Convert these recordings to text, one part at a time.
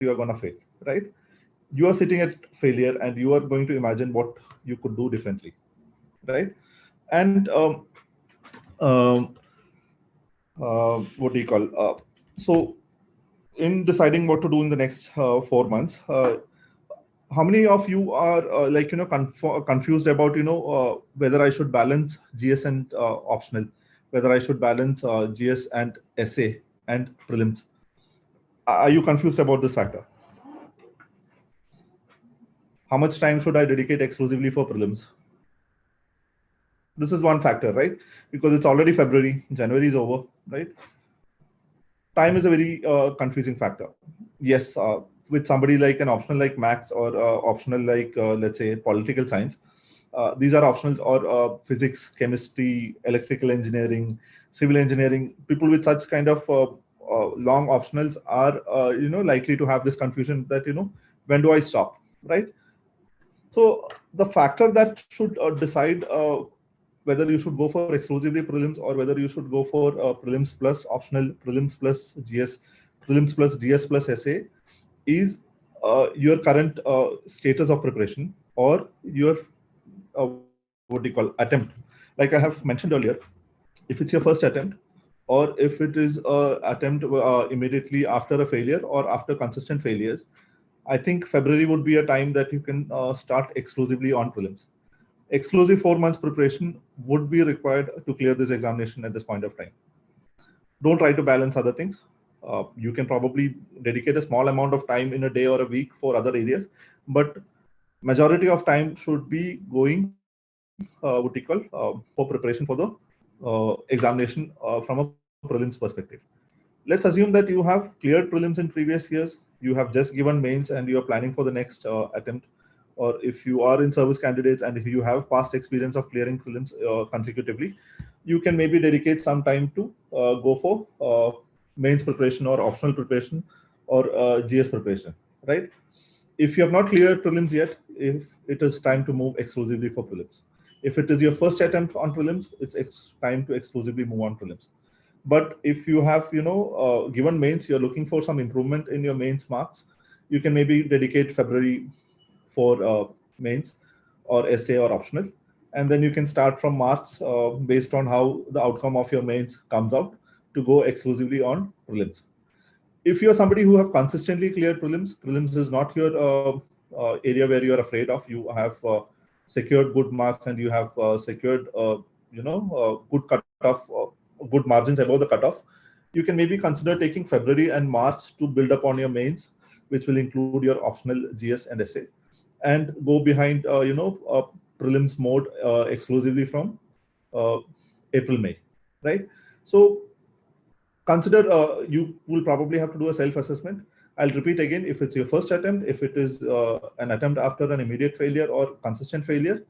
you are going to fail, right? You are sitting at failure and you are going to imagine what you could do differently, right? And what do you call? So in deciding what to do in the next 4 months, how many of you are confused about whether I should balance GS and optional, whether I should balance GS and essay and prelims? Are you confused about this factor? How much time should I dedicate exclusively for prelims? This is one factor, right? Because it's already February, January is over, right? Time is a very confusing factor. Yes, with somebody like an optional like maths or optional like, let's say, political science, these are optionals, or physics, chemistry, electrical engineering, civil engineering. People with such kind of long optionals are, likely to have this confusion that, when do I stop, right? So the factor that should decide whether you should go for exclusively prelims or whether you should go for prelims plus optional, prelims plus GS, prelims plus DS plus essay is your current status of preparation, or your what do you call, attempt. Like I have mentioned earlier, if it's your first attempt, or if it is attempt immediately after a failure or after consistent failures, I think February would be a time that you can start exclusively on prelims. Exclusive 4 months preparation would be required to clear this examination at this point of time. Don't try to balance other things. You can probably dedicate a small amount of time in a day or a week for other areas, but majority of time should be going for preparation for the examination from a prelims perspective. Let's assume that you have cleared prelims in previous years, you have just given mains and you are planning for the next attempt, or if you are in service candidates and if you have past experience of clearing prelims consecutively, you can maybe dedicate some time to go for mains preparation or optional preparation or GS preparation, right? If you have not cleared prelims yet, if it is time to move exclusively for prelims. If it is your first attempt on prelims, it's time to exclusively move on prelims. But if you have, given mains, you're looking for some improvement in your mains marks, you can maybe dedicate February for mains or essay or optional. And then you can start from March based on how the outcome of your mains comes out to go exclusively on prelims. If you're somebody who have consistently cleared prelims, prelims is not your area where you're afraid of. You have secured good marks and you have secured, good cutoff, good margins above the cutoff. You can maybe consider taking February and March to build up on your mains, which will include your optional GS and essay, and go behind, prelims mode exclusively from April, May, right? So consider you will probably have to do a self-assessment. I'll repeat again, if it's your first attempt, if it is an attempt after an immediate failure or consistent failure,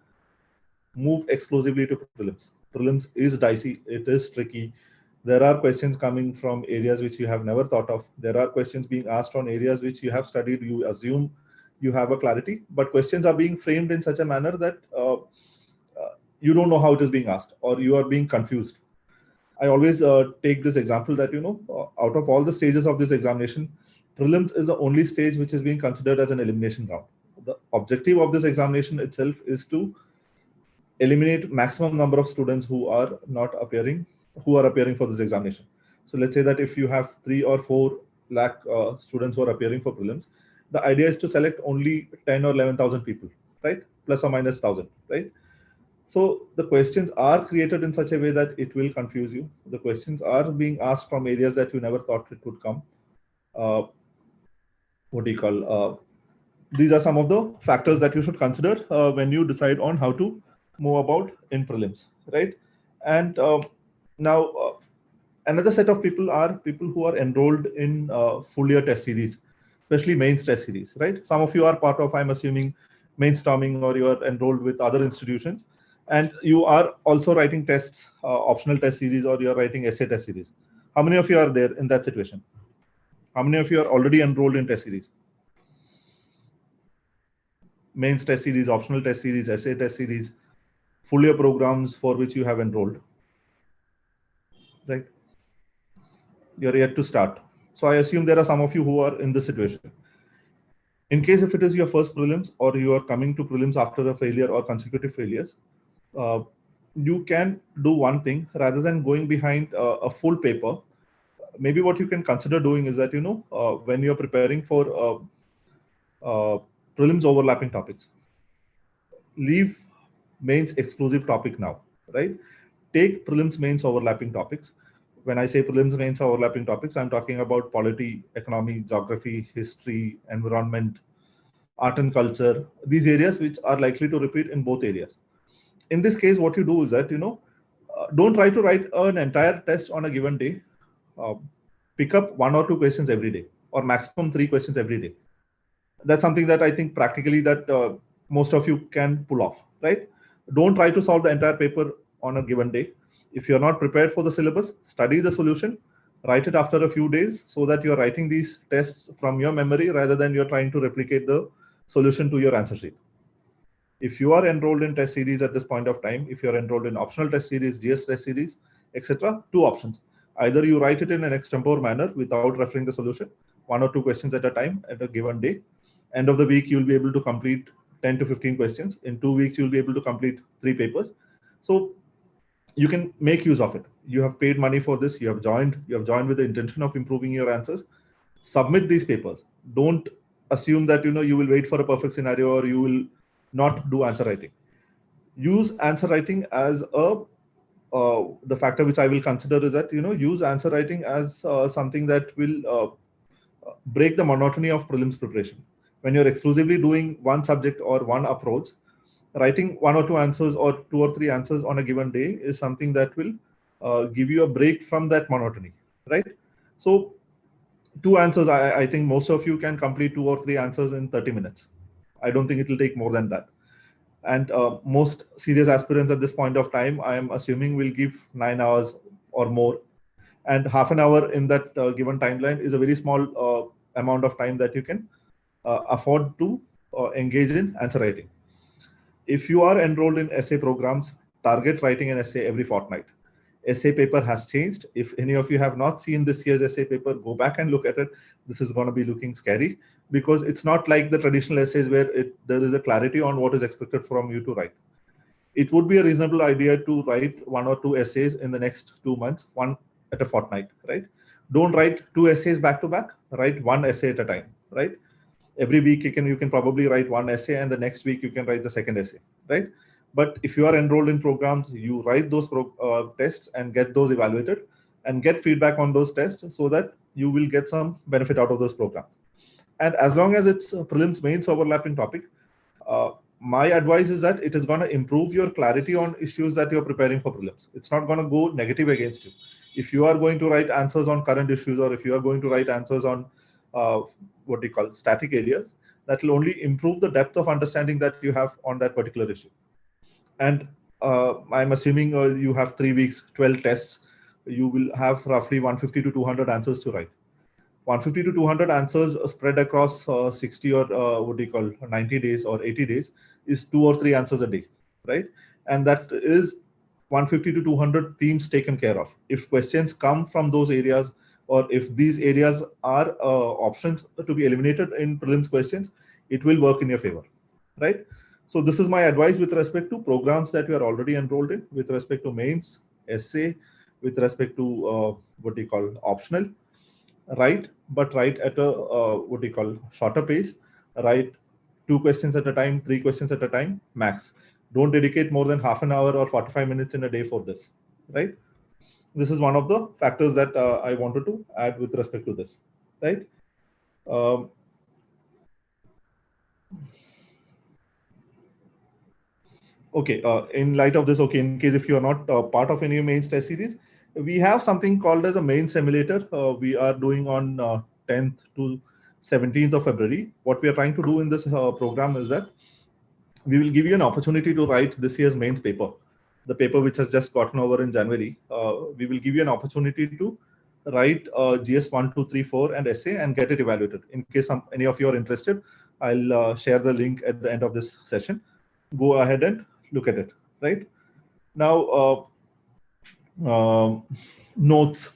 move exclusively to prelims. Prelims is dicey, it is tricky. There are questions coming from areas which you have never thought of. There are questions being asked on areas which you have studied, you assume you have a clarity, but questions are being framed in such a manner that you don't know how it is being asked, or you are being confused. I always take this example that, out of all the stages of this examination, prelims is the only stage which is being considered as an elimination round. The objective of this examination itself is to eliminate maximum number of students who are appearing for this examination. So let's say that if you have 3 or 4 lakh students who are appearing for prelims, the idea is to select only 10 or 11,000 people, right? Plus or minus 1,000, right? So the questions are created in such a way that it will confuse you. The questions are being asked from areas that you never thought it would come. These are some of the factors that you should consider when you decide on how to move about in prelims, right? And now another set of people are people who are enrolled in full year test series, especially mains test series, right? Some of you are part of, I'm assuming, mainstorming, or you are enrolled with other institutions, and you are also writing tests, optional test series, or you're writing essay test series. How many of you are there in that situation? How many of you are already enrolled in test series? Mains test series, optional test series, essay test series, full year programs for which you have enrolled, right? You're yet to start. So I assume there are some of you who are in this situation. In case if it is your first prelims or you are coming to prelims after a failure or consecutive failures, you can do one thing rather than going behind a full paper. Maybe what you can consider doing is that, when you're preparing for prelims overlapping topics, leave mains exclusive topic now, right? Take prelims mains overlapping topics. When I say prelims mains overlapping topics, I'm talking about polity, economy, geography, history, environment, art and culture, these areas which are likely to repeat in both areas. In this case, what you do is that, don't try to write an entire test on a given day. Pick up 1 or 2 questions every day, or maximum 3 questions every day. That's something that I think practically that most of you can pull off, right? Don't try to solve the entire paper on a given day. If you're not prepared for the syllabus, study the solution, write it after a few days so that you're writing these tests from your memory rather than you're trying to replicate the solution to your answer sheet. If you are enrolled in test series at this point of time, if you're enrolled in optional test series, GS test series, etc., 2 options. Either you write it in an extempore manner without referring the solution, 1 or 2 questions at a time at a given day. End of the week, you'll be able to complete 10 to 15 questions. In 2 weeks, you'll be able to complete 3 papers. So you can make use of it. You have paid money for this. You have joined with the intention of improving your answers. Submit these papers. Don't assume that you will wait for a perfect scenario or you will not do answer writing. Use answer writing as the factor which I will consider is that use answer writing as something that will break the monotony of prelims preparation. When you're exclusively doing one subject or one approach, writing 1 or 2 answers or 2 or 3 answers on a given day is something that will give you a break from that monotony, right? So 2 answers, I think most of you can complete 2 or 3 answers in 30 minutes. I don't think it will take more than that. And most serious aspirants at this point of time, I am assuming, will give 9 hours or more. And half an hour in that given timeline is a very small amount of time that you can afford to engage in answer writing. If you are enrolled in essay programs, target writing an essay every fortnight. Essay paper has changed. If any of you have not seen this year's essay paper, go back and look at it. This is going to be looking scary because it's not like the traditional essays where there is a clarity on what is expected from you to write. It would be a reasonable idea to write 1 or 2 essays in the next 2 months, one at a fortnight, right? Don't write 2 essays back to back, write 1 essay at a time, right? Every week you can probably write 1 essay and the next week you can write the second essay, right? But if you are enrolled in programs, you write those tests and get those evaluated and get feedback on those tests so that you will get some benefit out of those programs. And as long as it's prelims mains overlapping topic, my advice is that it is going to improve your clarity on issues that you're preparing for prelims. It's not going to go negative against you. If you are going to write answers on current issues or if you are going to write answers on what do you call static areas, that will only improve the depth of understanding that you have on that particular issue. And I'm assuming you have 3 weeks, 12 tests. You will have roughly 150 to 200 answers to write. 150 to 200 answers spread across 60 or 90 days or 80 days is 2 or 3 answers a day, right? And that is 150 to 200 themes taken care of. If questions come from those areas, or if these areas are options to be eliminated in prelims questions, it will work in your favor, right? So this is my advice with respect to programs that you are already enrolled in, with respect to mains, essay, with respect to optional. Write at a shorter pace. Write 2 questions at a time, 3 questions at a time, max. Don't dedicate more than half an hour or 45 minutes in a day for this, right? This is one of the factors that I wanted to add with respect to this, right? Okay, in light of this, okay, in case if you are not part of any mains test series, we have something called as a main simulator. We are doing on 10th to 17th of February. What we are trying to do in this program is that we will give you an opportunity to write this year's mains paper, the paper which has just gotten over in January. We will give you an opportunity to write GS 1, 2, 3, 4 and essay and get it evaluated. In case any of you are interested, I'll share the link at the end of this session. Go ahead and look at it, right? Now, notes.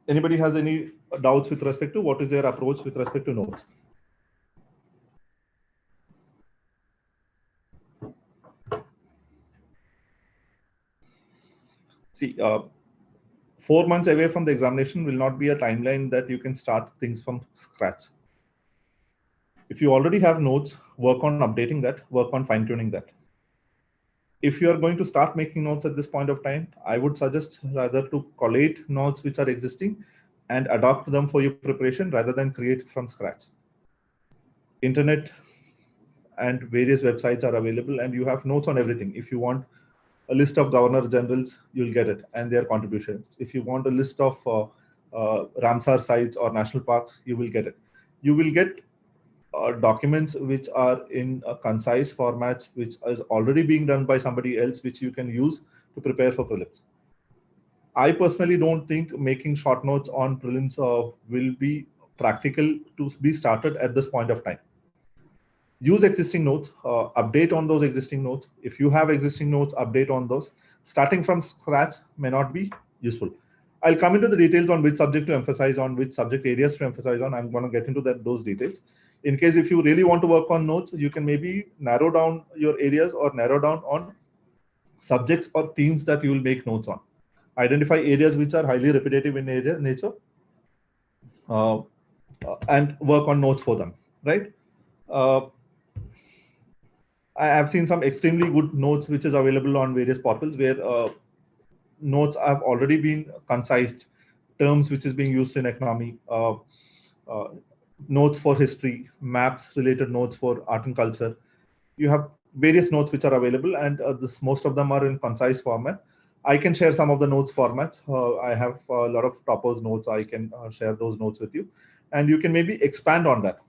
Anybody has any doubts with respect to what is their approach with respect to notes? See, 4 months away from the examination will not be a timeline that you can start things from scratch. If you already have notes, work on updating that, work on fine-tuning that. If you are going to start making notes at this point of time, I would suggest rather to collate notes which are existing and adopt them for your preparation rather than create from scratch. Internet and various websites are available and you have notes on everything. If you want a list of governor generals, you'll get it and their contributions. If you want a list of Ramsar sites or national parks, you will get it. You will get documents which are in concise formats, which is already being done by somebody else, which you can use to prepare for prelims. I personally don't think making short notes on prelims will be practical to be started at this point of time. Use existing notes, update on those existing notes. If you have existing notes, update on those. Starting from scratch may not be useful. I'll come into the details on which subject to emphasize on, which subject areas to emphasize on. I'm going to get into those details. In case if you really want to work on notes, you can maybe narrow down your areas or narrow down on subjects or themes that you will make notes on. Identify areas which are highly repetitive in nature and work on notes for them, right? I have seen some extremely good notes which is available on various portals where notes have already been concised, terms which is being used in economy, notes for history, maps related notes for art and culture. You have various notes which are available and most of them are in concise format. I can share some of the notes formats. I have a lot of toppers notes. I can share those notes with you and you can maybe expand on that.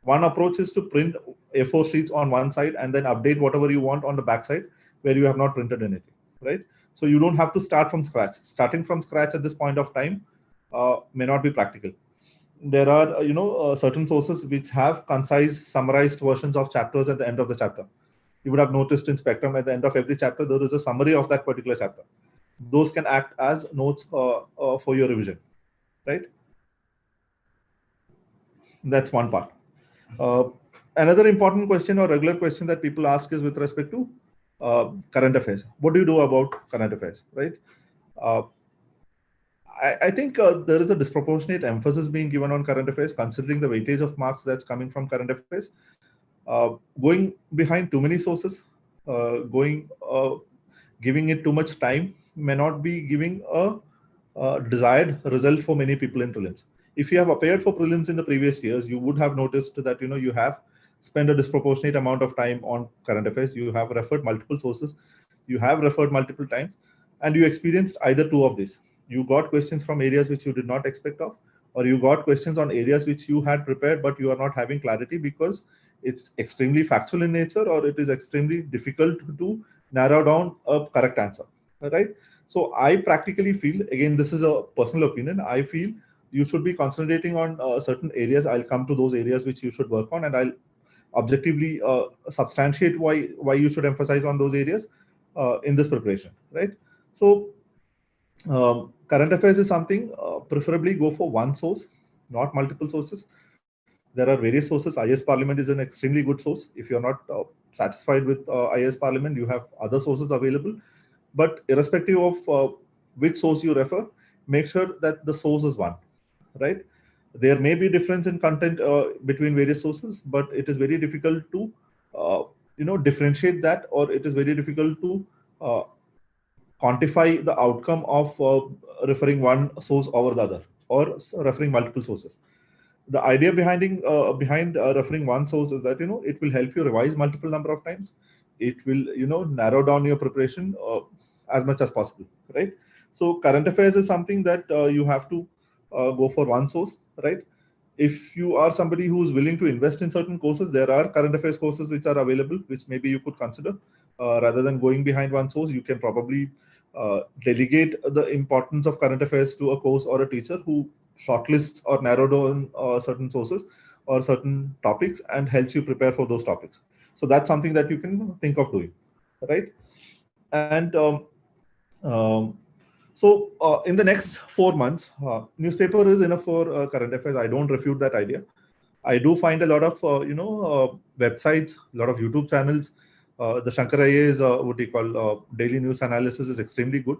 One approach is to print A4 sheets on one side and then update whatever you want on the back side where you have not printed anything, right? So you don't have to start from scratch. Starting from scratch at this point of time may not be practical. There are, certain sources which have concise, summarized versions of chapters at the end of the chapter. You would have noticed in Spectrum at the end of every chapter, there is a summary of that particular chapter. Those can act as notes for your revision, right? That's one part. Another important question or regular question that people ask is with respect to current affairs. What do you do about current affairs, right? I think there is a disproportionate emphasis being given on current affairs, considering the weightage of marks that's coming from current affairs. Going behind too many sources, giving it too much time may not be giving a desired result for many people in prelims. If you have appeared for prelims in the previous years, you would have noticed that you have spent a disproportionate amount of time on current affairs. You have referred multiple sources, you have referred multiple times, and you experienced either two of these. You got questions from areas which you did not expect of, or you got questions on areas which you had prepared, but you are not having clarity because it's extremely factual in nature, or it is extremely difficult to narrow down a correct answer, right? So I practically feel, again, this is a personal opinion, I feel you should be concentrating on certain areas. I'll come to those areas which you should work on, and I'll objectively substantiate why you should emphasize on those areas in this preparation, right? So current affairs is something, preferably go for one source, not multiple sources. There are various sources. IAS Parliament is an extremely good source. If you're not satisfied with IAS Parliament, you have other sources available. But irrespective of which source you refer, make sure that the source is one, right? There may be difference in content between various sources, but it is very difficult to differentiate that, or it is very difficult to quantify the outcome of referring one source over the other, or referring multiple sources. The idea behind referring one source is that it will help you revise multiple number of times. It will narrow down your preparation as much as possible, right? So current affairs is something that you have to go for one source, right? If you are somebody who is willing to invest in certain courses, there are current affairs courses which are available, which maybe you could consider. Rather than going behind one source, you can probably delegate the importance of current affairs to a course or a teacher who shortlists or narrow down certain sources or certain topics and helps you prepare for those topics. So that's something that you can think of doing, right? And so in the next 4 months, newspaper is enough for current affairs. I don't refute that idea. I do find a lot of websites, a lot of YouTube channels. The Shankar is what you call daily news analysis is extremely good.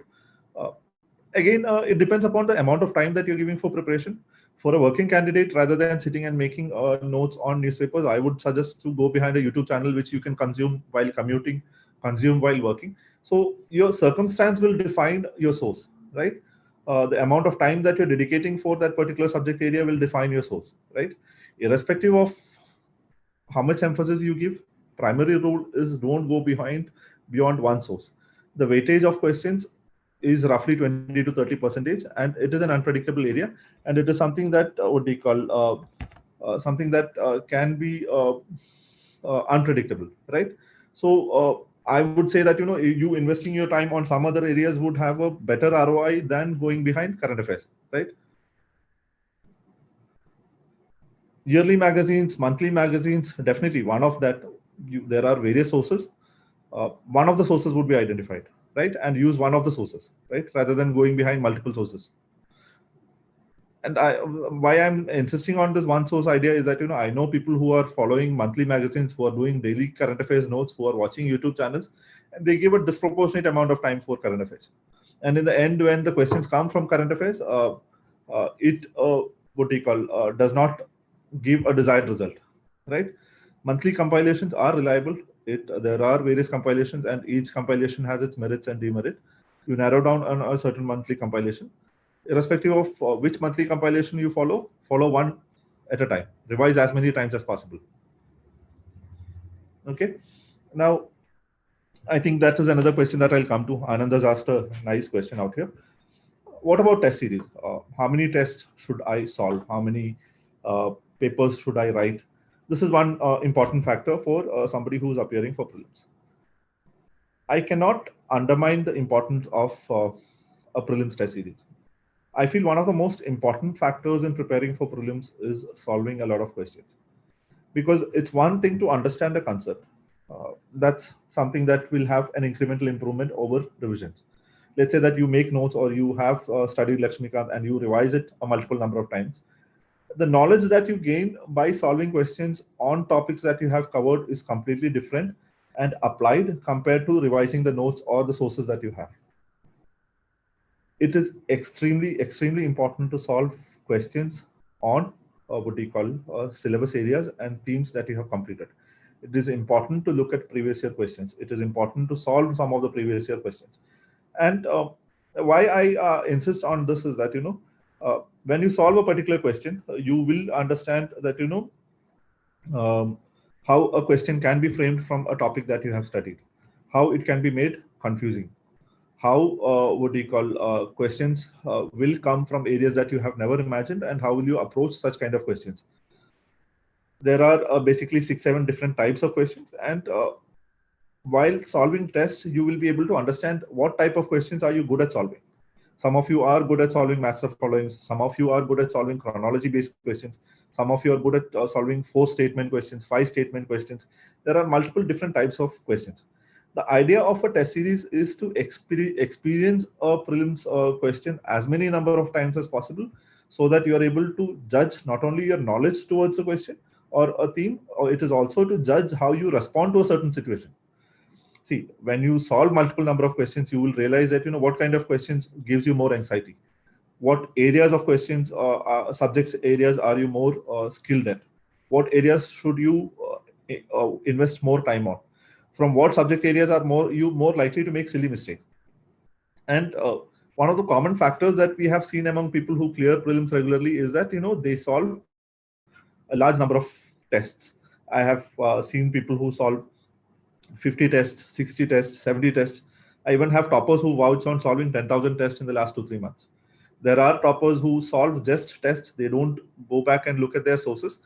Again, it depends upon the amount of time that you're giving for preparation. For a working candidate, rather than sitting and making notes on newspapers, I would suggest to go behind a YouTube channel which you can consume while commuting, consume while working. So your circumstance will define your source, right? The amount of time that you're dedicating for that particular subject area will define your source, right? Irrespective of how much emphasis you give, primary rule is don't go beyond one source. The weightage of questions is roughly 20 to 30%, and it is an unpredictable area, and it is something that what do you call something that can be unpredictable, right? So I would say that you investing your time on some other areas would have a better ROI than going behind current affairs, right? Yearly magazines, monthly magazines, definitely one of that. There are various sources. One of the sources would be identified, right? And use one of the sources, right? Rather than going behind multiple sources. And why I'm insisting on this one source idea is that, I know people who are following monthly magazines, who are doing daily current affairs notes, who are watching YouTube channels, and they give a disproportionate amount of time for current affairs. And in the end, when the questions come from current affairs, it what do you call does not give a desired result, right? Monthly compilations are reliable. There are various compilations, and each compilation has its merits and demerit. You narrow down on a certain monthly compilation. Irrespective of which monthly compilation you follow one at a time. Revise as many times as possible. Okay. Now, I think that is another question that I'll come to. Anand has asked a nice question out here. What about test series? How many tests should I solve? How many papers should I write? This is one important factor for somebody who's appearing for prelims. I cannot undermine the importance of a prelims test series. I feel one of the most important factors in preparing for prelims is solving a lot of questions. Because it's one thing to understand a concept. That's something that will have an incremental improvement over revisions. Let's say that you make notes, or you have studied Lakshmikant and you revise it a multiple number of times. The knowledge that you gain by solving questions on topics that you have covered is completely different and applied compared to revising the notes or the sources that you have. It is extremely important to solve questions on what do you call syllabus areas and themes that you have completed. It is important to look at previous year questions. It is important to solve some of the previous year questions. And why I insist on this is that, when you solve a particular question, you will understand that, how a question can be framed from a topic that you have studied, how it can be made confusing, how what do you call questions will come from areas that you have never imagined, and how will you approach such kind of questions. There are basically 6-7 different types of questions, and while solving tests, you will be able to understand what type of questions are you good at solving. Some of you are good at solving master followings. Some of you are good at solving chronology-based questions. Some of you are good at solving 4-statement questions, 5-statement questions. There are multiple different types of questions. The idea of a test series is to experience a prelims question as many number of times as possible, so that you are able to judge not only your knowledge towards a question or a theme, or it is also to judge how you respond to a certain situation. See, when you solve multiple number of questions, you will realize that, what kind of questions gives you more anxiety. What areas of questions, subjects areas are you more skilled at? What areas should you invest more time on? From what subject areas are you more likely to make silly mistakes? And one of the common factors that we have seen among people who clear prelims regularly is that, they solve a large number of tests. I have seen people who solve 50 tests, 60 tests, 70 tests. I even have toppers who vouch on solving 10,000 tests in the last 2-3 months. There are toppers who solve just tests. They don't go back and look at their sources.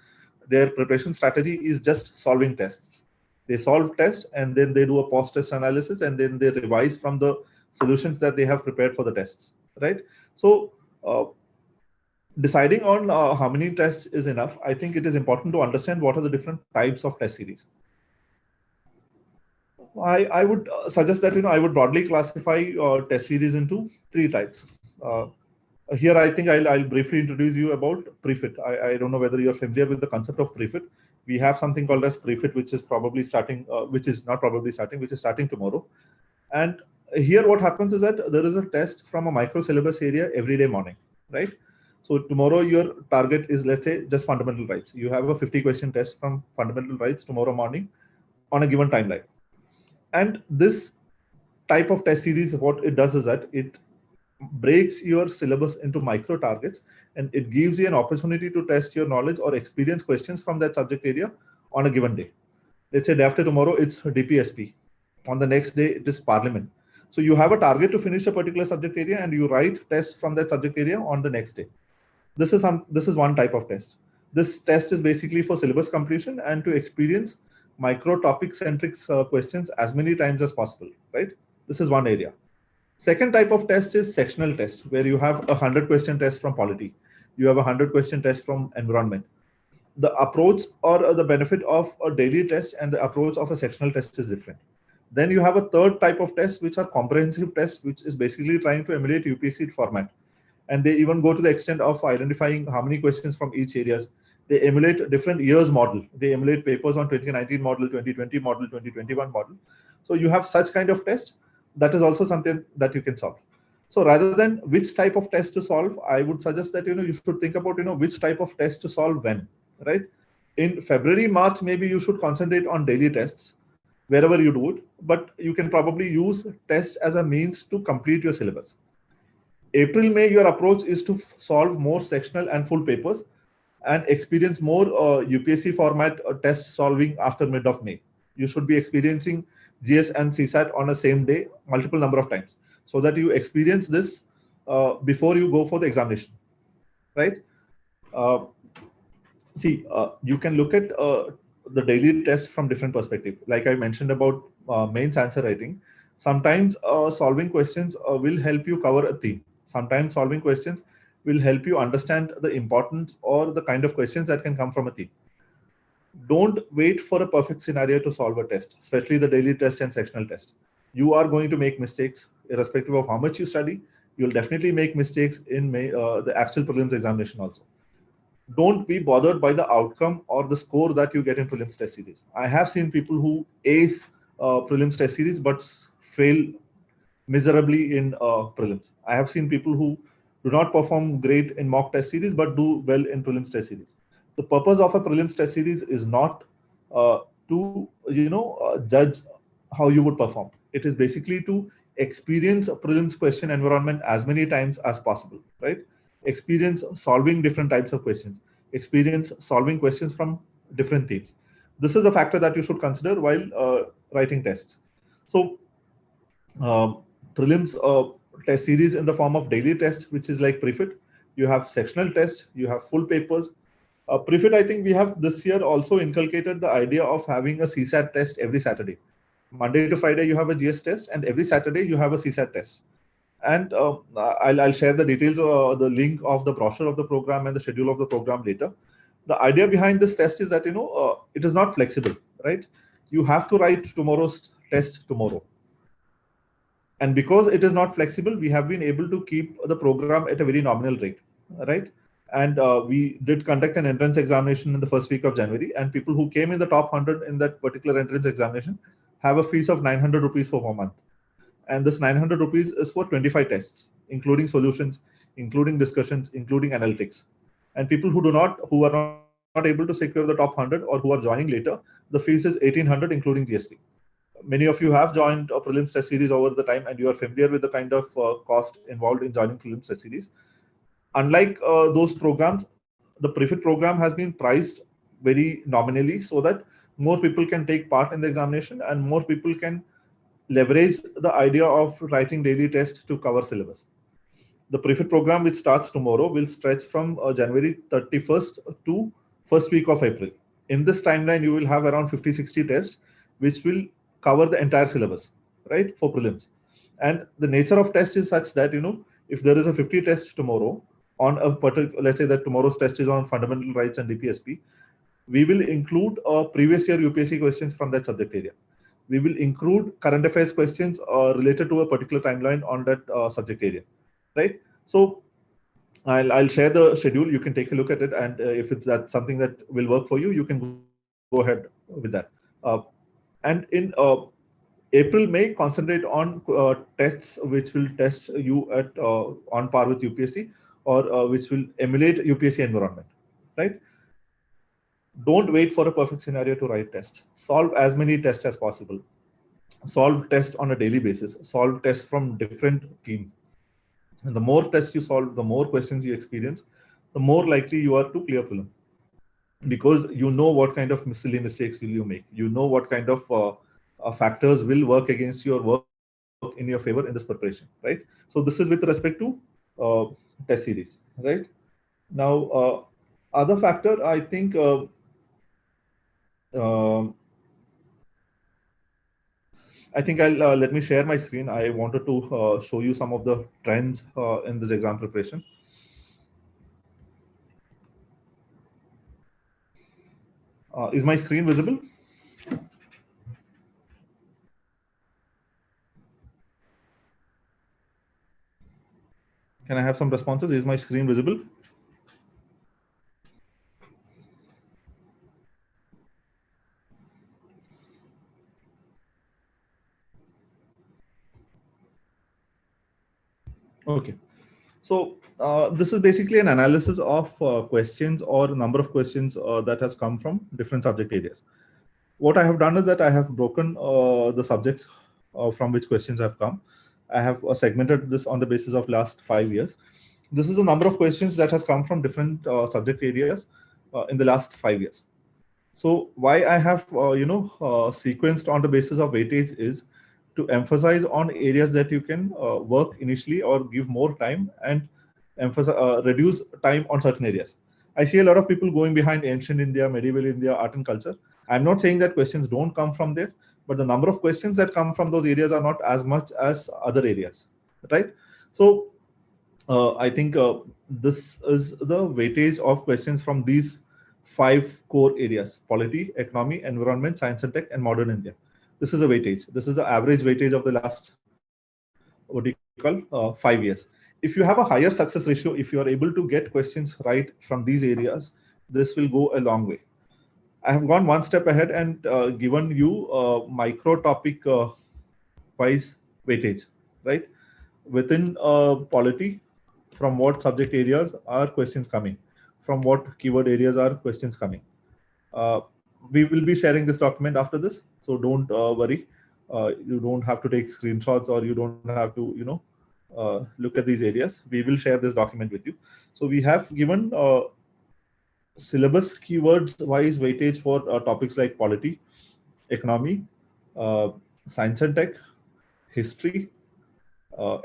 Their preparation strategy is just solving tests. They solve tests, and then they do a post-test analysis, and then they revise from the solutions that they have prepared for the tests, right? So deciding on how many tests is enough, I think it is important to understand what are the different types of test series. I would suggest that, I would broadly classify test series into 3 types. Here, I think I'll briefly introduce you about prefit. I don't know whether you're familiar with the concept of prefit. We have something called as prefit, which is probably starting, which is not probably starting, which is starting tomorrow. And Here what happens is that there is a test from a micro syllabus area every day morning, right? So tomorrow your target is, let's say, just fundamental rights. You have a 50 question test from fundamental rights tomorrow morning on a given timeline. And this type of test series, what it does is that it breaks your syllabus into micro targets, and it gives you an opportunity to test your knowledge or experience questions from that subject area on a given day. Let's say day after tomorrow it's DPSP. On the next day it is Parliament. So you have a target to finish a particular subject area, and you write test from that subject area on the next day. This is one type of test. This test is basically for syllabus completion and to experience micro topic centric questions as many times as possible, right? This is one area. Second type of test is sectional test, where you have a 100 question test from polity. You have a 100 question test from environment. The approach or the benefit of a daily test and the approach of a sectional test is different. Then you have a third type of tests, which are comprehensive tests, which is basically trying to emulate UPSC format. And they even go to the extent of identifying how many questions from each areas. They emulate different years model. They emulate papers on 2019 model, 2020 model, 2021 model. So you have such kind of test. That is also something that you can solve. So rather than which type of test to solve, I would suggest that you should think about which type of test to solve when, right? In February, March, maybe you should concentrate on daily tests wherever you do it, but you can probably use tests as a means to complete your syllabus. April, May, your approach is to solve more sectional and full papers and experience more UPSC format test solving after mid of May. You should be experiencing GS and CSAT on the same day, multiple number of times, so that you experience this before you go for the examination, right? You can look at the daily test from different perspectives. Like I mentioned about mains answer writing, sometimes solving questions will help you cover a theme. Sometimes solving questions will help you understand the importance or the kind of questions that can come from a theme. Don't wait for a perfect scenario to solve a test, especially the daily test and sectional test. You are going to make mistakes irrespective of how much you study. You'll definitely make mistakes in the actual prelims examination also. Don't be bothered by the outcome or the score that you get in prelims test series. I have seen people who ace prelims test series but fail miserably in prelims. I have seen people who do not perform great in mock test series but do well in prelims test series. The purpose of a prelims test series is not to judge how you would perform. It is basically to experience a prelims question environment as many times as possible, right? Experience solving different types of questions, experience solving questions from different themes. This is a factor that you should consider while writing tests. So prelims test series in the form of daily test, which is like prefit. You have sectional test, you have full papers. Prefit, I think we have this year also inculcated the idea of having a CSAT test every Saturday. Monday to Friday, you have a GS test, and every Saturday, you have a CSAT test. And I'll share the details, the link of the brochure of the program and the schedule of the program later. The idea behind this test is that, it is not flexible, right? You have to write tomorrow's test tomorrow. And because it is not flexible, we have been able to keep the program at a very nominal rate, right? And we did conduct an entrance examination in the first week of January, and people who came in the top 100 in that particular entrance examination have a fees of 900 rupees for 1 month. And this 900 rupees is for 25 tests, including solutions, including discussions, including analytics. And people who are not able to secure the top 100 or who are joining later, the fees is 1800 including GST. Many of you have joined a prelims test series over the time, and you are familiar with the kind of cost involved in joining prelims test series. Unlike those programs, the prefit program has been priced very nominally so that more people can take part in the examination and more people can leverage the idea of writing daily tests to cover syllabus. The prefit program, which starts tomorrow, will stretch from January 31st to first week of April. In this timeline, you will have around 50-60 tests, which will cover the entire syllabus, right, for prelims. And the nature of test is such that, if there is a 50 test tomorrow on a particular, let's say that tomorrow's test is on fundamental rights and DPSP, we will include previous year UPSC questions from that subject area. We will include current affairs questions related to a particular timeline on that subject area, right? So I'll share the schedule. You can take a look at it, and if that's something that will work for you, you can go ahead with that. And in April, May concentrate on tests which will test you at on par with UPSC, or which will emulate UPSC environment, right? Don't wait for a perfect scenario to write test. Solve as many tests as possible. Solve tests on a daily basis. Solve tests from different themes. And the more tests you solve, the more questions you experience, the more likely you are to clear prelims, because you know what kind of silly mistakes will you make. You know what kind of factors will work against your work in your favor in this preparation, right? So this is with respect to uh, test series, right? Now, other factor, I think, um I'll let me share my screen. I wanted to show you some of the trends in this exam preparation. Is my screen visible? Can I have some responses? Is my screen visible? Okay. So this is basically an analysis of questions or number of questions that has come from different subject areas. What I have done is that I have broken the subjects from which questions have come. I have segmented this on the basis of last 5 years. This is the number of questions that has come from different subject areas in the last 5 years. So why I have sequenced on the basis of weightage is to emphasize on areas that you can work initially or give more time, and emphasize reduce time on certain areas. I see a lot of people going behind ancient India, medieval India, art and culture. I'm not saying that questions don't come from there, but the number of questions that come from those areas are not as much as other areas, right? So I think this is the weightage of questions from these 5 core areas: polity, economy, environment, science and tech, and modern India. This is a weightage. This is the average weightage of the last, what do you call, 5 years. If you have a higher success ratio, if you are able to get questions right from these areas, this will go a long way. I have gone one step ahead and given you micro topic wise weightage, right? Within polity, from what subject areas are questions coming, from what keyword areas are questions coming. uh, we will be sharing this document after this, so don't worry. You don't have to take screenshots, or you don't have to look at these areas. We will share this document with you. So we have given syllabus keywords wise weightage for topics like polity, economy, uh, science and tech, history,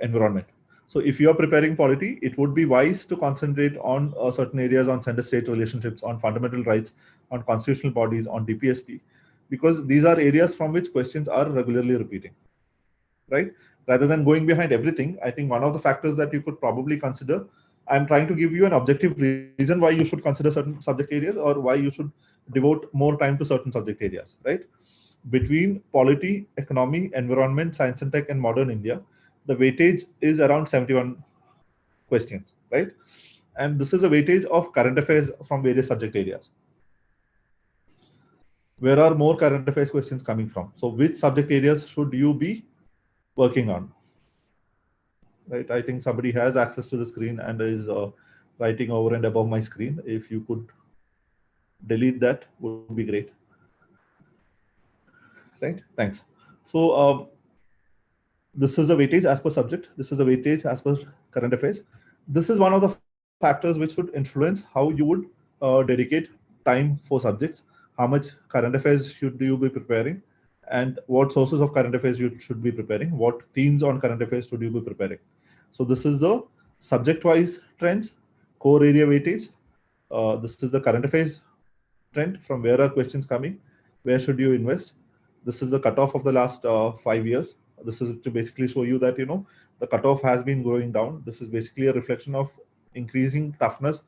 environment. So if you are preparing polity, it would be wise to concentrate on certain areas, on center-state relationships, on fundamental rights, on constitutional bodies, on DPSP, because these are areas from which questions are regularly repeating, right? Rather than going behind everything, I think one of the factors that you could probably consider, I'm trying to give you an objective reason why you should consider certain subject areas, or why you should devote more time to certain subject areas, right? Between polity, economy, environment, science and tech, and modern India, the weightage is around 71 questions, right? And this is a weightage of current affairs from various subject areas. Where are more current affairs questions coming from? So which subject areas should you be working on? Right, I think somebody has access to the screen and is writing over and above my screen. If you could delete that, would be great. Right, thanks. So this is a weightage as per subject. This is a weightage as per current affairs. This is one of the factors which would influence how you would dedicate time for subjects. How much current affairs should you be preparing, and what sources of current affairs you should be preparing, what themes on current affairs should you be preparing. So this is the subject-wise trends, core area weightage. This is the current affairs trend, from where are questions coming, where should you invest. This is the cutoff of the last 5 years. This is to basically show you that the cutoff has been going down. This is basically a reflection of increasing toughness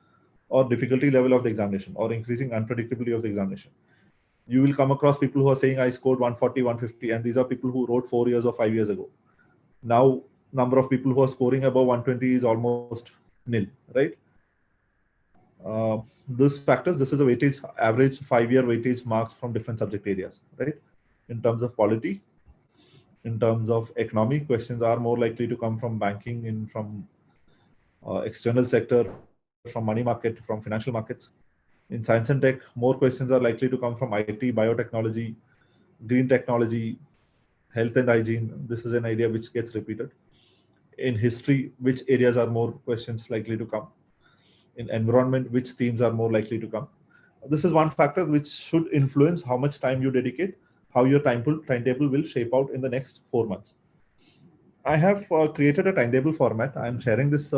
or difficulty level of the examination, or increasing unpredictability of the examination. You will come across people who are saying I scored 140, 150, and these are people who wrote 4 years or 5 years ago. Now number of people who are scoring above 120 is almost nil, right? This factors, this is a weightage, average 5-year weightage marks from different subject areas, right? In terms of polity, In terms of economy, questions are more likely to come from banking and from external sector, from money market, from financial markets. In science and tech, more questions are likely to come from IT, biotechnology, green technology, health and hygiene. This is an idea which gets repeated. In history, which areas are more questions likely to come? In environment, which themes are more likely to come? This is one factor which should influence how much time you dedicate, how your timetable will shape out in the next 4 months. I have created a timetable format. I'm sharing this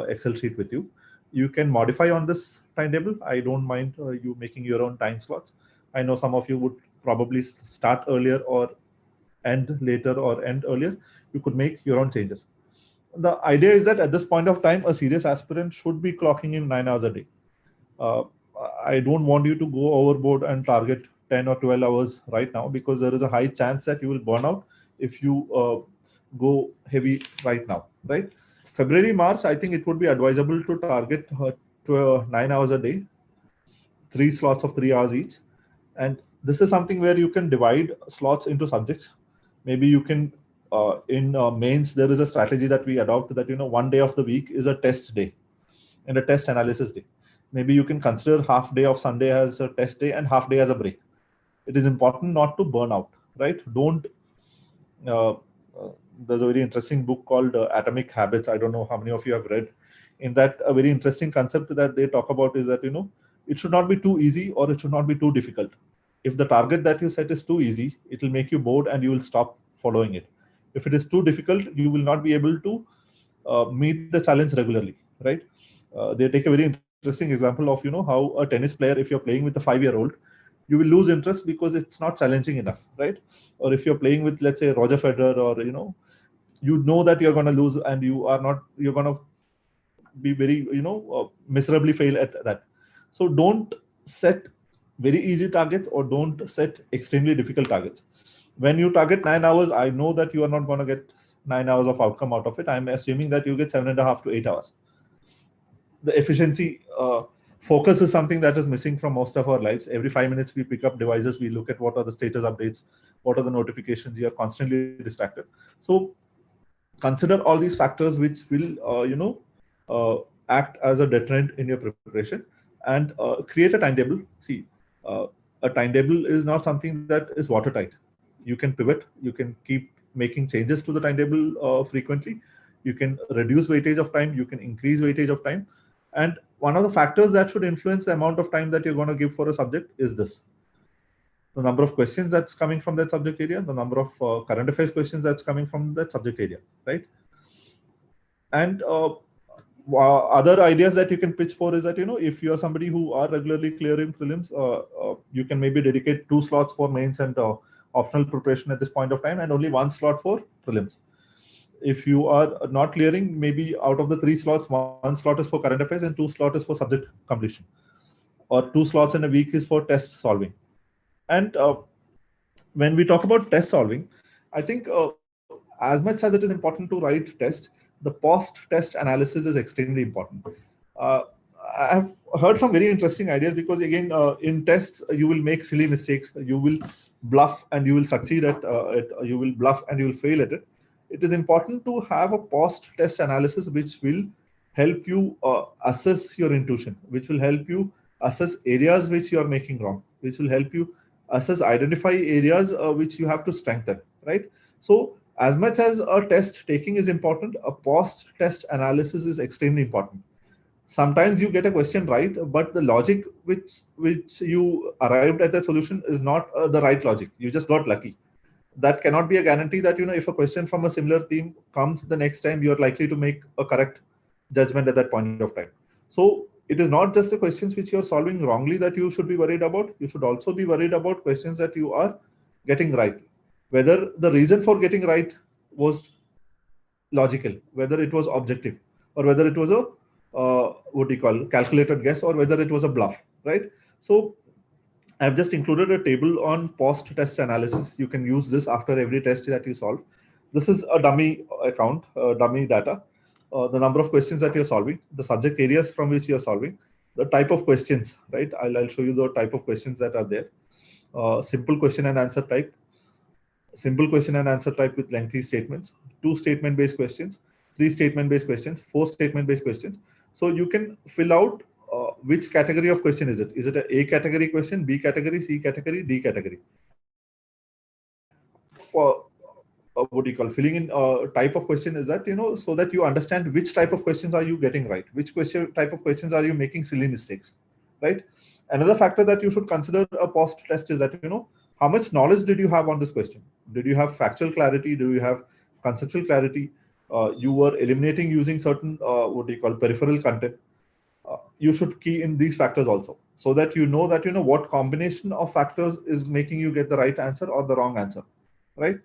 Excel sheet with you. You can modify on this timetable. I don't mind you making your own time slots. I know some of you would probably start earlier or end later or end earlier. You could make your own changes. The idea is that at this point of time, a serious aspirant should be clocking in 9 hours a day. Uh, I don't want you to go overboard and target 10 or 12 hours right now, because there is a high chance that you will burn out if you go heavy right now, right? February, March, I think it would be advisable to target 9 hours a day, 3 slots of 3 hours each. And this is something where you can divide slots into subjects. Maybe you can, in mains, there is a strategy that we adopt that, one day of the week is a test day and a test analysis day. Maybe you can consider half day of Sunday as a test day and half day as a break. It is important not to burn out, right? Don't. There's a very interesting book called Atomic Habits. I don't know how many of you have read. In that, a very interesting concept that they talk about is that it should not be too easy or it should not be too difficult. If the target that you set is too easy, it will make you bored and you will stop following it. If it is too difficult, you will not be able to meet the challenge regularly, right? They take a very interesting example of how a tennis player, if you're playing with a 5-year-old, you will lose interest because it's not challenging enough, right? Or if you're playing with, let's say, Roger Federer, or you know that you're going to lose and you're going to be very miserably fail at that. So don't set very easy targets or don't set extremely difficult targets. When you target 9 hours, I know that you are not going to get 9 hours of outcome out of it. I'm assuming that you get 7.5 to 8 hours. The efficiency focus is something that is missing from most of our lives. Every 5 minutes we pick up devices, we look at what are the status updates, what are the notifications. You are constantly distracted. So consider all these factors which will act as a deterrent in your preparation, and create a timetable. See, a timetable is not something that is watertight. You can pivot, you can keep making changes to the timetable frequently. You can reduce weightage of time, you can increase weightage of time. And one of the factors that should influence the amount of time that you're going to give for a subject is this: the number of questions that's coming from that subject area, the number of current affairs questions that's coming from that subject area, right? And other ideas that you can pitch for is that if you're somebody who are regularly clearing prelims, you can maybe dedicate 2 slots for mains and optional preparation at this point of time, and only 1 slot for prelims. If you are not clearing, maybe out of the 3 slots, 1 slot is for current affairs and 2 slots is for subject completion, or 2 slots in a week is for test solving. And when we talk about test solving, I think as much as it is important to write test, the post-test analysis is extremely important. Uh, I've heard some very interesting ideas, because again, in tests, you will make silly mistakes. You will bluff and you will succeed at it. You will bluff and you will fail at it. It is important to have a post-test analysis which will help you assess your intuition, which will help you assess areas which you are making wrong, which will help you identify areas which you have to strengthen, right? So as much as a test taking is important, a post-test analysis is extremely important. Sometimes you get a question right, but the logic which you arrived at that solution is not the right logic. You just got lucky. That cannot be a guarantee that if a question from a similar theme comes the next time, you're likely to make a correct judgment at that point of time. So it is not just the questions which you're solving wrongly that you should be worried about. You should also be worried about questions that you are getting right, whether the reason for getting right was logical, whether it was objective, or whether it was a what do you call, calculated guess, or whether it was a bluff, right? So I've just included a table on post-test analysis. You can use this after every test that you solve. This is a dummy account, dummy data. The number of questions that you're solving, the subject areas from which you're solving, the type of questions, right? I'll show you the type of questions that are there. Simple question and answer type, simple question and answer type with lengthy statements, 2 statement-based questions, 3 statement-based questions, 4 statement-based questions. So you can fill out which category of question is it? Is it a category question, B category, C category, D category? For what do you call filling in type of question is that, so that you understand which type of questions are you getting right, which type of questions are you making silly mistakes, right? Another factor that you should consider a post test is that, how much knowledge did you have on this question? Did you have factual clarity? Do you have conceptual clarity? You were eliminating using certain what do you call peripheral content. You should key in these factors also, so that you know that what combination of factors is making you get the right answer or the wrong answer, right?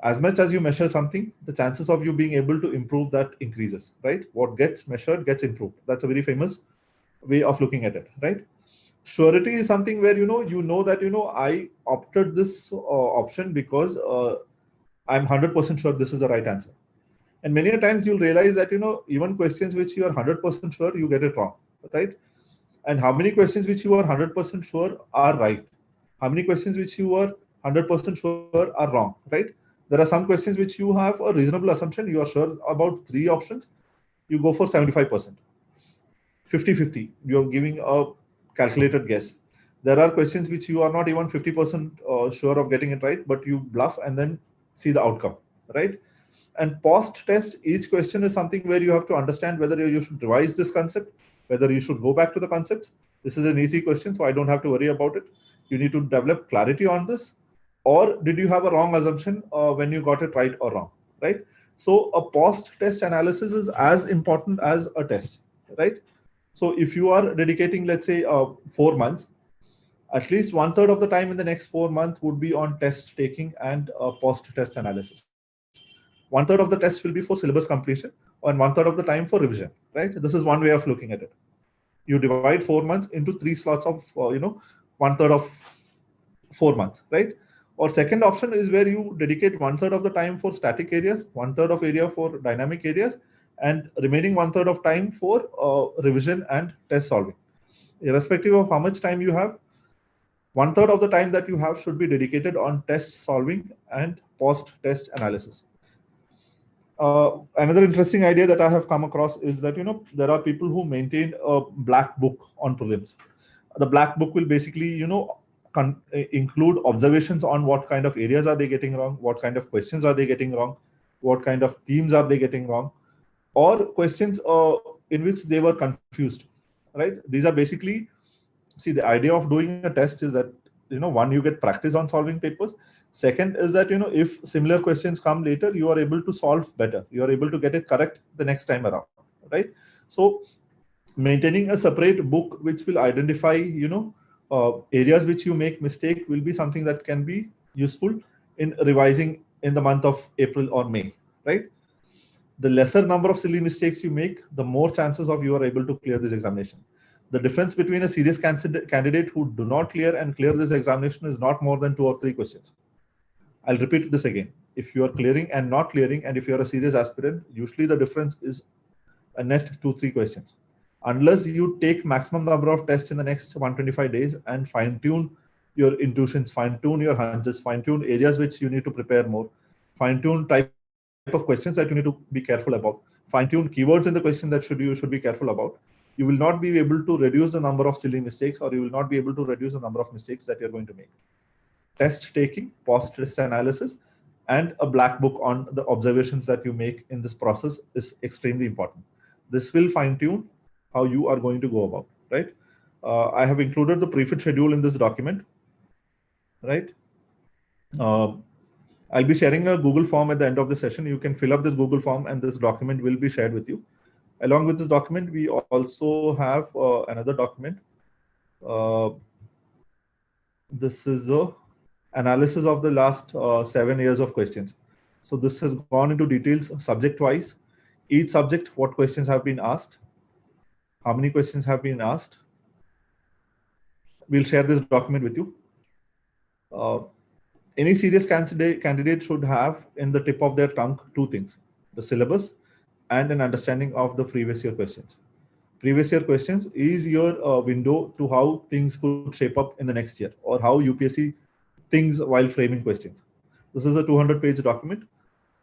As much as you measure something, the chances of you being able to improve that increases, right? What gets measured gets improved. That's a very famous way of looking at it, right? Surety is something where you know that I opted this option because I'm 100% sure this is the right answer. And many a times you'll realize that even questions which you are 100% sure, you get it wrong, right? And how many questions which you are 100% sure are right? How many questions which you are 100% sure are wrong, right? There are some questions which you have a reasonable assumption, you are sure about 3 options, you go for 75%. 50-50, you're giving a calculated guess. There are questions which you are not even 50% sure of getting it right, but you bluff and then see the outcome, right? And post test, each question is something where you have to understand whether you should revise this concept, whether you should go back to the concepts. This is an easy question, so I don't have to worry about it. You need to develop clarity on this. Or did you have a wrong assumption when you got it right or wrong, right? So a post test analysis is as important as a test, right? So if you are dedicating, let's say 4 months, at least 1/3 of the time in the next 4 months would be on test taking and post test analysis. 1/3 of the test will be for syllabus completion and 1/3 of the time for revision, right? This is one way of looking at it. You divide 4 months into 3 slots of 1/3 of 4 months, right? Or second option is where you dedicate 1/3 of the time for static areas, 1/3 of area for dynamic areas, and remaining 1/3 of time for revision and test solving. Irrespective of how much time you have, 1/3 of the time that you have should be dedicated on test solving and post-test analysis. Another interesting idea that I have come across is that there are people who maintain a black book on prelims. The black book will basically include observations on what kind of areas are they getting wrong, what kind of questions are they getting wrong, what kind of themes are they getting wrong, or questions in which they were confused, right? These are basically, see, the idea of doing a test is that one, you get practice on solving papers. Second is that if similar questions come later, you are able to solve better, you are able to get it correct the next time around, right? So maintaining a separate book which will identify areas which you make mistake will be something that can be useful in revising in the month of April or May, right? The lesser number of silly mistakes you make, the more chances of you are able to clear this examination. The difference between a serious candidate who do not clear and clear this examination is not more than 2 or 3 questions. I'll repeat this again. If you are clearing and not clearing, and if you're a serious aspirant, usually the difference is a net 2-3 questions. Unless you take maximum number of tests in the next 125 days and fine-tune your intuitions, fine-tune your hunches, fine-tune areas which you need to prepare more, fine-tune type of questions that you need to be careful about, fine-tune keywords in the question that you should be careful about, you will not be able to reduce the number of silly mistakes, or you will not be able to reduce the number of mistakes that you're going to make. Test taking, post-test analysis, and a black book on the observations that you make in this process is extremely important. This will fine-tune how you are going to go about, right? I have included the pre-fit schedule in this document, right? I'll be sharing a Google form at the end of the session. You can fill up this Google form and this document will be shared with you. Along with this document, we also have another document. This is a analysis of the last 7 years of questions. So this has gone into details subject-wise. Each subject, what questions have been asked, how many questions have been asked. We'll share this document with you. Any serious candidate should have in the tip of their tongue 2 things: the syllabus and an understanding of the previous year questions. Previous year questions is your window to how things could shape up in the next year, or how UPSC thinks while framing questions. This is a 200-page document.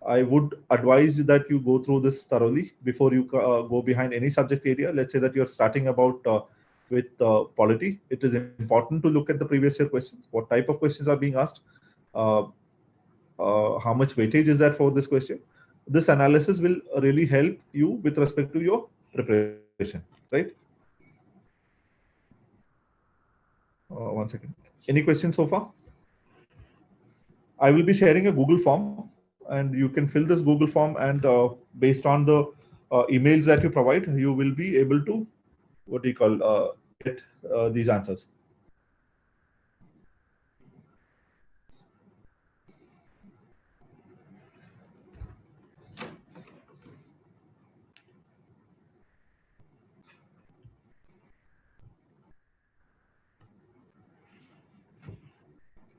I would advise that you go through this thoroughly before you go behind any subject area. Let's say that you're starting about with polity. It is important to look at the previous year questions. What type of questions are being asked? Uh, how much weightage is that for this question? This analysis will really help you with respect to your preparation, right? One second. Any questions so far? I will be sharing a Google form, and you can fill this Google form, and based on the emails that you provide, you will be able to, what do you call, get these answers.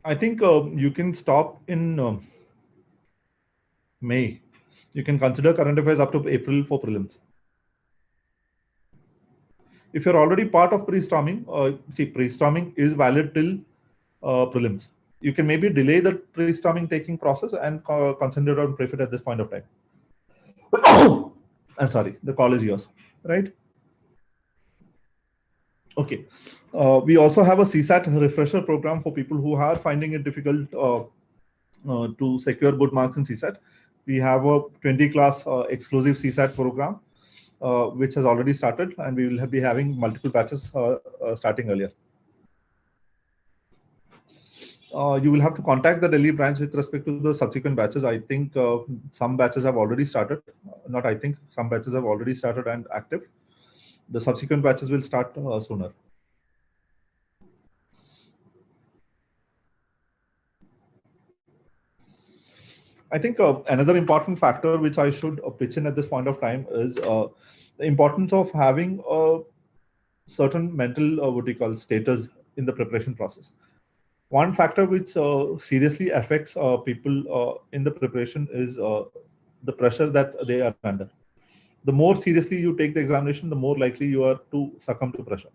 I think you can stop in May. You can consider current affairs up to April for prelims. If you're already part of pre-storming, see, pre-storming is valid till prelims. You can maybe delay the pre-storming taking process and concentrate on pre-fit at this point of time. I'm sorry, the call is yours, right? Okay. We also have a CSAT refresher program for people who are finding it difficult to secure good marks in CSAT. We have a 20-class exclusive CSAT program, which has already started, and we will be having multiple batches starting earlier. You will have to contact the Delhi branch with respect to the subsequent batches. I think some batches have already started. Not I think, some batches have already started and active. The subsequent batches will start sooner. I think another important factor which I should pitch in at this point of time is the importance of having a certain mental, what do you call, status in the preparation process. One factor which seriously affects people in the preparation is the pressure that they are under. The more seriously you take the examination, the more likely you are to succumb to pressure.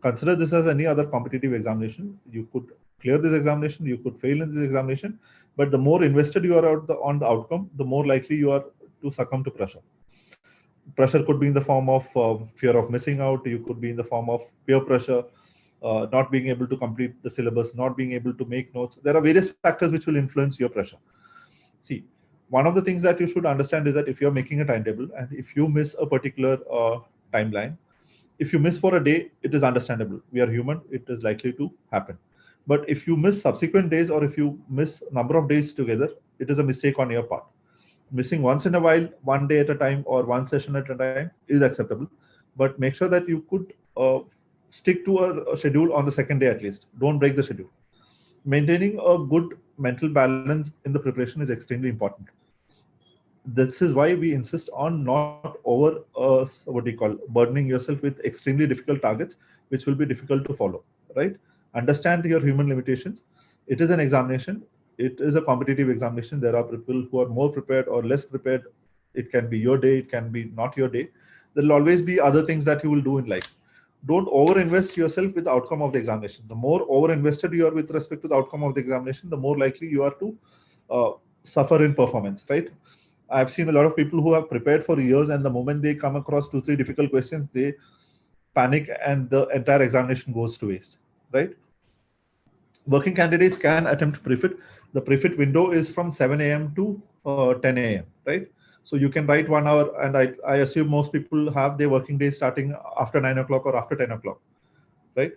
Consider this as any other competitive examination. You could clear this examination, you could fail in this examination, but the more invested you are on the outcome, the more likely you are to succumb to pressure. Pressure could be in the form of fear of missing out. You could be in the form of peer pressure, not being able to complete the syllabus, not being able to make notes. There are various factors which will influence your pressure. See, one of the things that you should understand is that if you're making a timetable and if you miss a particular timeline, if you miss for a day, it is understandable. We are human, it is likely to happen. But if you miss subsequent days, or if you miss number of days together, it is a mistake on your part. Missing once in a while, one day at a time or one session at a time is acceptable, but make sure that you could stick to a schedule on the second day at least. Don't break the schedule. Maintaining a good mental balance in the preparation is extremely important. This is why we insist on not over what do you call, burdening yourself with extremely difficult targets which will be difficult to follow, right? Understand your human limitations. It is an examination, it is a competitive examination. There are people who are more prepared or less prepared. It can be your day, it can be not your day. There will always be other things that you will do in life. Don't over invest yourself with the outcome of the examination. The more over invested you are with respect to the outcome of the examination, the more likely you are to suffer in performance, right? I've seen a lot of people who have prepared for years, and the moment they come across 2-3 difficult questions, they panic and the entire examination goes to waste, right? Working candidates can attempt pre-fit. The pre-fit window is from 7 a.m. to 10 a.m., right? So you can write 1 hour, and I assume most people have their working day starting after 9 o'clock or after 10 o'clock, right?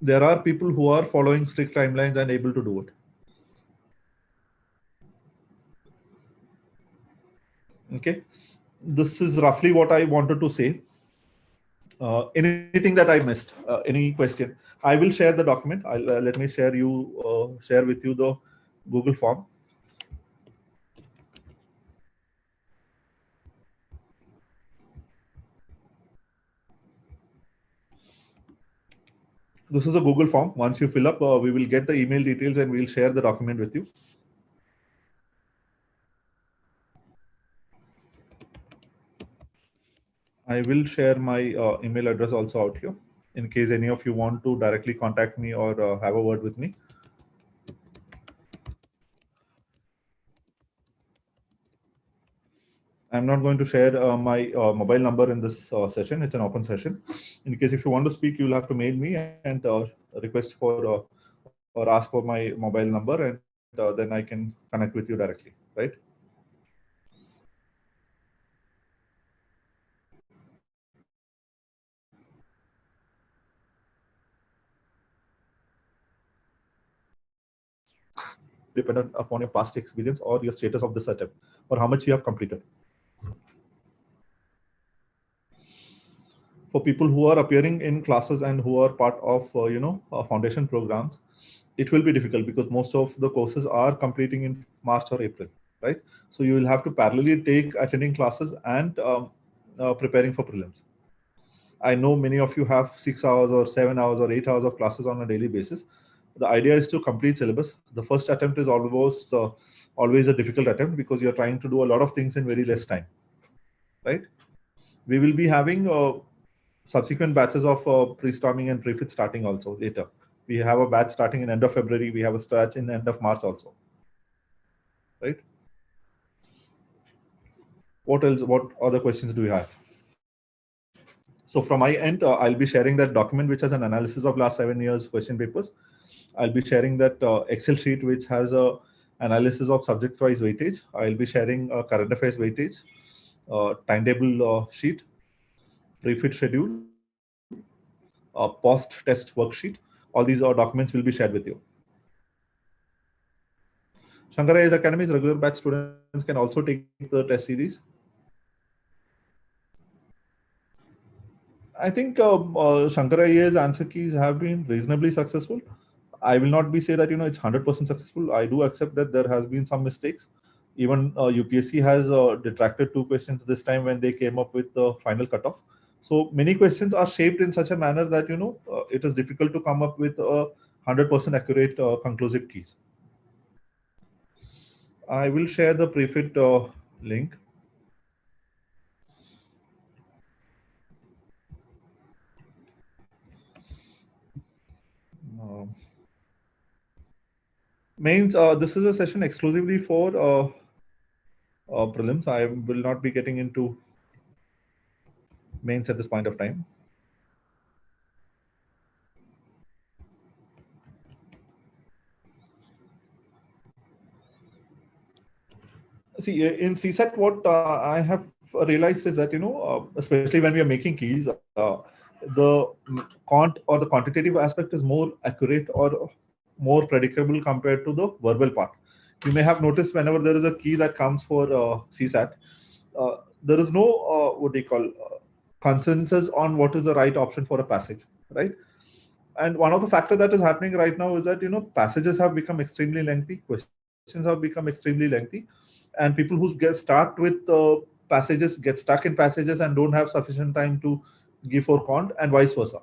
There are people who are following strict timelines and able to do it. Okay, this is roughly what I wanted to say. Anything that I missed, any question, I will share the document. Let me share with you the Google form. This is a Google form. Once you fill up, we will get the email details and we'll share the document with you. I will share my email address also out here in case any of you want to directly contact me or have a word with me. I'm not going to share my mobile number in this session. It's an open session. In case if you want to speak, you'll have to mail me and request for or ask for my mobile number, and then I can connect with you directly, right? Dependent upon your past experience or your status of this attempt or how much you have completed. For people who are appearing in classes and who are part of foundation programs, it will be difficult because most of the courses are completing in March or April, right? So you will have to parallelly take attending classes and preparing for prelims. I know many of you have 6 hours or 7 hours or 8 hours of classes on a daily basis. The idea is to complete syllabus. The first attempt is almost always a difficult attempt because you're trying to do a lot of things in very less time, right? We will be having subsequent batches of pre-storming and pre-fit starting also later. We have a batch starting in end of February. We have a batch in end of March also, right? What else? What other questions do you have? So from my end, I'll be sharing that document which has an analysis of last 7 years question papers. I'll be sharing that Excel sheet which has a analysis of subject-wise weightage. I'll be sharing a current affairs weightage, timetable sheet, pre-fit schedule, post-test worksheet. All these documents will be shared with you. Shankar IAS Academy's regular batch students can also take the test series. I think Shankar IAS answer keys have been reasonably successful. I will not be say that it's 100% successful. I do accept that there has been some mistakes. Even UPSC has detracted 2 questions this time when they came up with the final cutoff. So many questions are shaped in such a manner that it is difficult to come up with a 100% accurate conclusive keys. I will share the prefit link. Mains, this is a session exclusively for prelims. I will not be getting into mains at this point of time. See, in CSAT, what I have realized is that, especially when we are making keys, the quant or the quantitative aspect is more accurate or more predictable compared to the verbal part. You may have noticed whenever there is a key that comes for CSAT, there is no, what do you call, consensus on what is the right option for a passage, right? And one of the factors that is happening right now is that, passages have become extremely lengthy, questions have become extremely lengthy, and people who start with passages get stuck in passages and don't have sufficient time to give for quant and vice versa.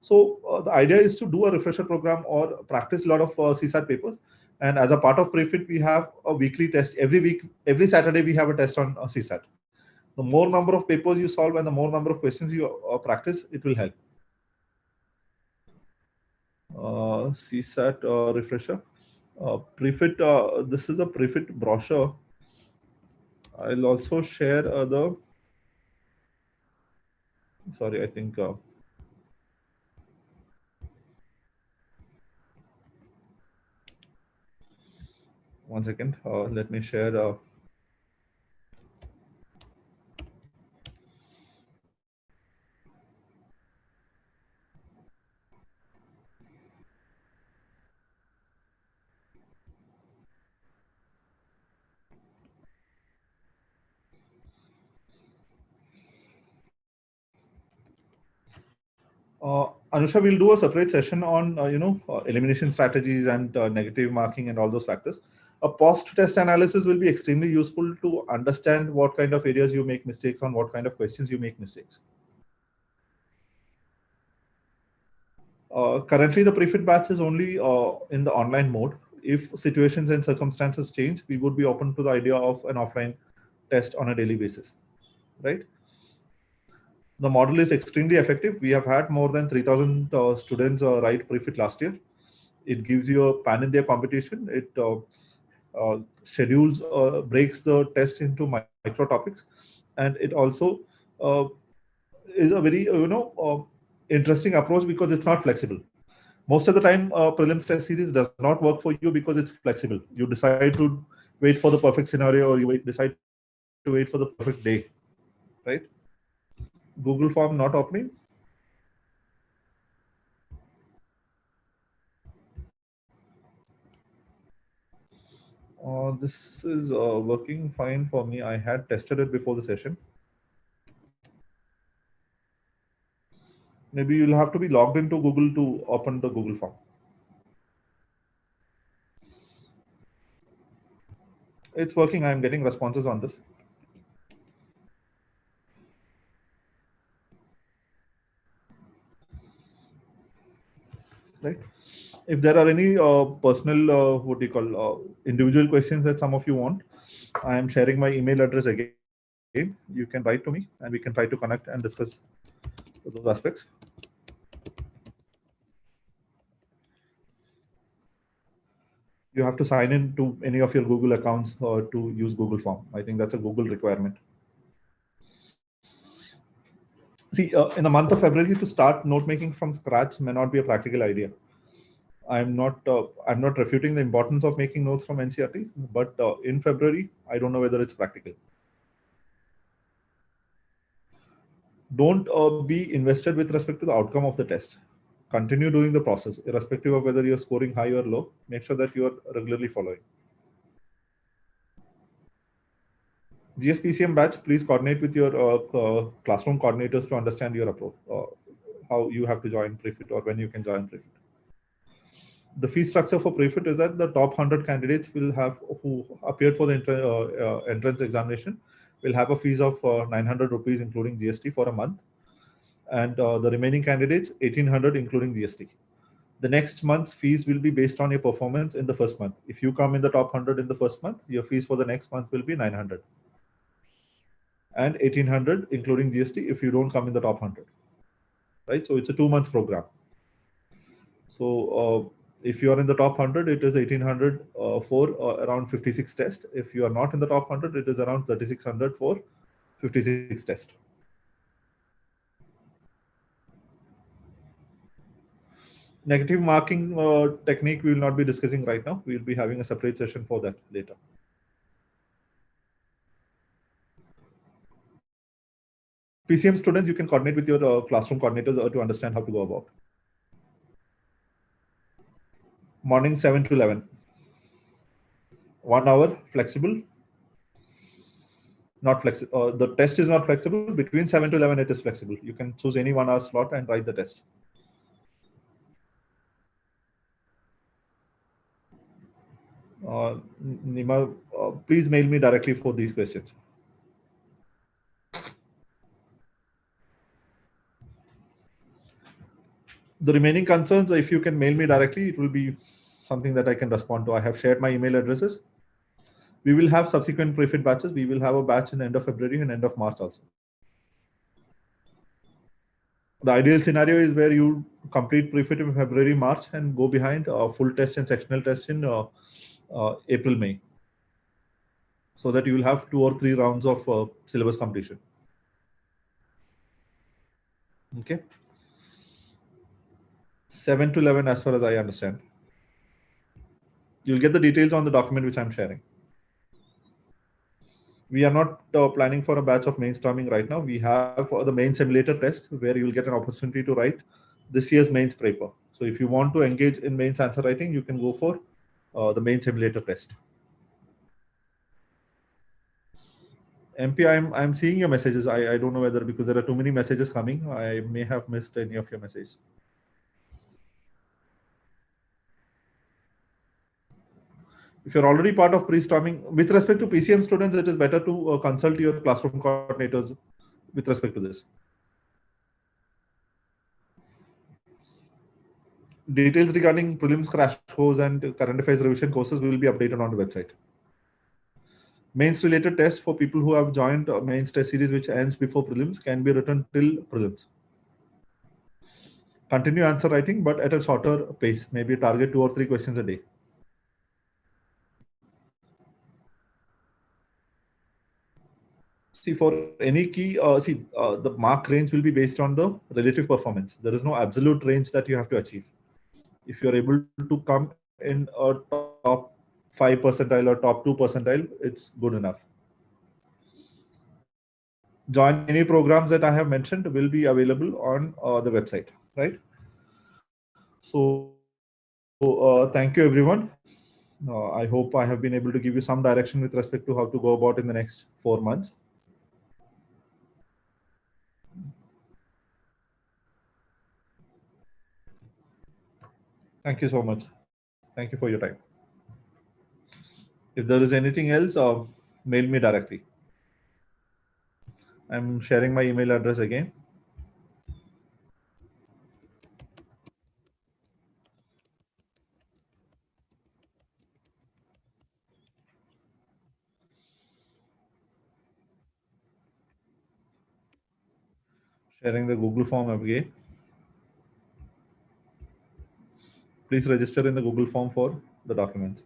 So the idea is to do a refresher program or practice a lot of CSAT papers. And as a part of Prefit, we have a weekly test. Every week, every Saturday, we have a test on CSAT. The more number of papers you solve and the more number of questions you practice, it will help. CSAT refresher. Prefit, this is a Prefit brochure. I'll also share sorry, I think one second. Let me share. Anusha, we'll do a separate session on elimination strategies and negative marking and all those factors. A post-test analysis will be extremely useful to understand what kind of areas you make mistakes on, what kind of questions you make mistakes. Currently, the prefit batch is only in the online mode. If situations and circumstances change, we would be open to the idea of an offline test on a daily basis, right? The model is extremely effective. We have had more than 3,000 students write prefit last year. It gives you a pan-India competition. It schedules, breaks the test into micro topics. And it also is a very interesting approach because it's not flexible. Most of the time, prelims test series does not work for you because it's flexible. You decide to wait for the perfect scenario, or you decide to wait for the perfect day, right? Google form not opening. This is working fine for me. I had tested it before the session. Maybe you'll have to be logged into Google to open the Google form. It's working. I'm getting responses on this. Right. If there are any personal, what do you call, individual questions that some of you want, I am sharing my email address again. You can write to me and we can try to connect and discuss those aspects. You have to sign in to any of your Google accounts to use Google Form. I think that's a Google requirement. See, in the month of February, to start note making from scratch may not be a practical idea. I'm not refuting the importance of making notes from NCRTs, but in February, I don't know whether it's practical. Don't be invested with respect to the outcome of the test. Continue doing the process, irrespective of whether you're scoring high or low. Make sure that you are regularly following. GSPCM batch, please coordinate with your classroom coordinators to understand your approach, how you have to join Prefit or when you can join Prefit. The fee structure for Prefit is that the top 100 candidates will have who appeared for the entrance examination will have a fees of 900 rupees including GST for a month, and the remaining candidates 1800 including GST. The next month's fees will be based on your performance in the first month. If you come in the top 100 in the first month, your fees for the next month will be 900 and 1800 including GST if you don't come in the top 100. Right? So it's a 2 months program. So if you are in the top 100, it is 1800 for around 56 tests. If you are not in the top 100, it is around 3600 for 56 tests. Negative marking technique we will not be discussing right now. We will be having a separate session for that later. PCM students, you can coordinate with your classroom coordinators to understand how to go about. Morning 7 to 11. 1 hour, flexible. Not flexible. The test is not flexible. Between 7 to 11, it is flexible. You can choose any 1 hour slot and write the test. Nima, please mail me directly for these questions. The remaining concerns, if you can mail me directly, it will be something that I can respond to. I have shared my email addresses. We will have subsequent Prefit batches. We will have a batch in end of February and end of March also. The ideal scenario is where you complete Prefit in February, March, and go behind full test and sectional test in April, May, so that you will have 2 or 3 rounds of syllabus completion. Okay. 7 to 11, as far as I understand. You'll get the details on the document which I'm sharing. We are not planning for a batch of mainstorming right now. We have the main simulator test where you'll get an opportunity to write this year's mains paper. So if you want to engage in mains answer writing, you can go for the main simulator test. MP, I'm seeing your messages. I don't know whether, because there are too many messages coming, I may have missed any of your messages. If you're already part of pre-storming, with respect to PCM students, it is better to consult your classroom coordinators with respect to this. Details regarding prelims crash course and current affairs revision courses will be updated on the website. Mains related tests for people who have joined mains test series which ends before prelims can be written till prelims. Continue answer writing, but at a shorter pace, maybe target 2 or 3 questions a day. See, for any key, the mark range will be based on the relative performance. There is no absolute range that you have to achieve. If you're able to come in a top 5 percentile or top 2 percentile, it's good enough. Joining any programs that I have mentioned will be available on the website, right? So thank you, everyone. I hope I have been able to give you some direction with respect to how to go about in the next 4 months. Thank you so much. Thank you for your time. If there is anything else, mail me directly. I'm sharing my email address again. Sharing the Google form again. Please register in the Google form for the documents.